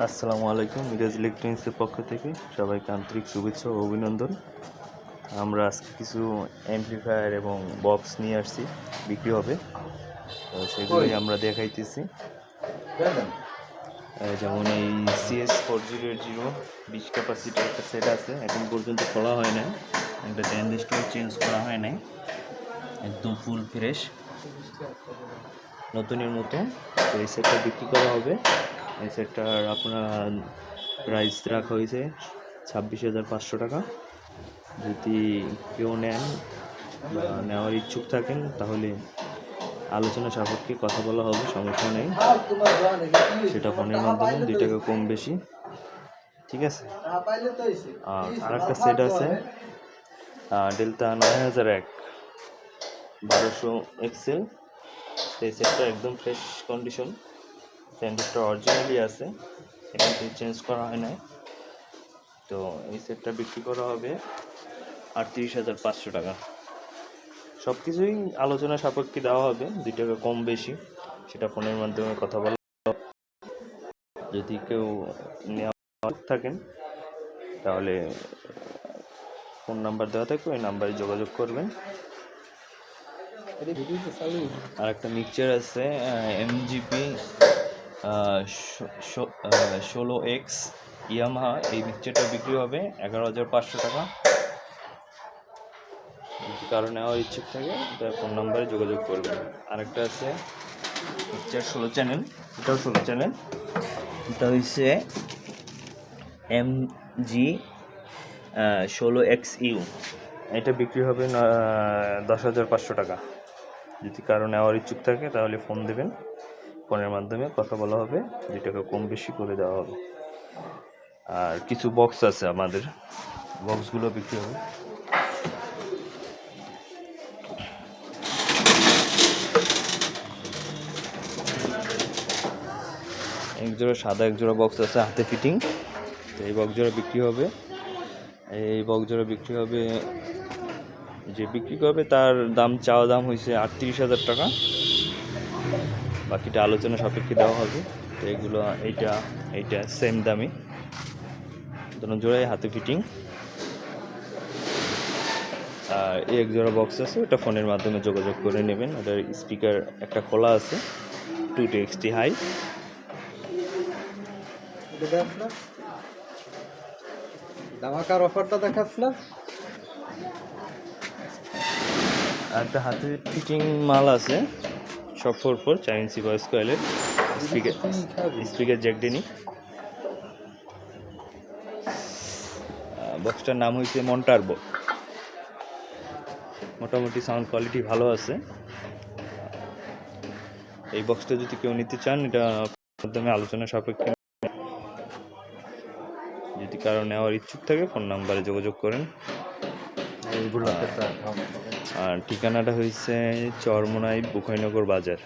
আসসালামু আলাইকুম। মিরাজ ইলেকট্রনিক্সের পক্ষ থেকে সবাইকে আন্তরিক শুভেচ্ছা ও অভিনন্দন। আমরা আজকে কিছু অ্যাম্পলিফায়ার এবং বক্স নিয়ে আসছি, বিক্রি হবে। তো সেগুলোই আমরা দেখাইতেছি। যেমন এই CS4080 20 ক্যাপাসিটির একটা সেট আছে, এখন পর্যন্ত খোলা হয় না, একটা ট্রানজিস্টর চেঞ্জ করা হয় নাই, একদম ফুল ফ্রেশ নতুনের মতো। তো এই সেটটা বিক্রি করা হবে। এই সেটটার আপনার প্রাইস রাখা হয়েছে 26,500 টাকা। যদি কেউ নেন বা নেওয়ার ইচ্ছুক থাকেন তাহলে আলোচনা সাপেক্ষে কথা বলা হবে, সমস্যা নেই। সেটা ফোনের মাধ্যমে 2 টাকা কম বেশি, ঠিক আছে। আর একটা সেট আছে ডেল্টা 9001 1200 এক্সেল। সেই সেটটা একদম ফ্রেশ কন্ডিশন, ট্রানজিস্টর অরিজিনালি আছে, এখান থেকে চেঞ্জ করা হয় নাই। তো এই সেটটা বিক্রি করা হবে 38,500 টাকা। সব কিছুই আলোচনা সাপেক্ষে দেওয়া হবে, 2 টাকা কম বেশি, সেটা ফোনের মাধ্যমে কথা বলা। যদি কেউ নেওয়া থাকেন তাহলে ফোন নাম্বার দেওয়া থাকবে, ওই নাম্বারে যোগাযোগ করবেন। আর একটা মিক্সচার আছে MGP 16X ইয়ামাহা, এই মিক্সচারটা বিক্রি হবে 11,500 টাকা। যদি কারো নেওয়ার ইচ্ছুক থাকে তার ফোন নাম্বারে যোগাযোগ করবেন। আরেকটা আছে মিক্সচার 16 চ্যানেল, এটাও 16 চ্যানেল, এটা হচ্ছে MG 16XU, এটা বিক্রি হবে 10,500 টাকা। যদি কারো নেওয়ার ইচ্ছুক থাকে তাহলে ফোন দেবেন, ফোনের মাধ্যমে কথা বলা হবে, 2 টাকা কম বেশি করে দেওয়া হবে। আর কিছু বক্স আছে আমাদের, বক্সগুলো বিক্রি হবে। একজোড়া সাদা একজোড়া বক্স আছে হাতে ফিটিং, তো এই বক্স জোড়া বিক্রি হবে। এই বক্স জোড়া বিক্রি হবে, যে বিক্রি করবে তার চাওয়া দাম হয়েছে 38,000 টাকা, বাকিটা আলোচনা সাপেক্ষে দেওয়া হবে। তো এগুলো এইটা সেম দামি, দুটো জোড়াই হাতে ফিটিং। আর এক জোড়া বক্স আছে, ওটা ফোনের মাধ্যমে যোগাযোগ করে নেবেন। ওটার স্পিকার একটা খোলা আছে, 2TXT হাই। ধামাকার অফারটা দেখাস না। একটা হাতে ফিটিং মাল আছে, সব 4 4 ইঞ্চি ভয়েস কয়েলের স্পিকার জ্যাক ডেনি। বক্সটার নাম হয়েছে মন্টারবো। মোটামুটি সাউন্ড কোয়ালিটি ভালো আছে। এই বক্সটা যদি কেউ নিতে চান, এটা মাধ্যমে আলোচনা সাপেক্ষে, যদি কারো নেওয়ার ইচ্ছুক থাকে ফোন নাম্বারে যোগাযোগ করেন। আর ঠিকানাটা হয়েছে চরমোনাই বুখাইনগর বাজার।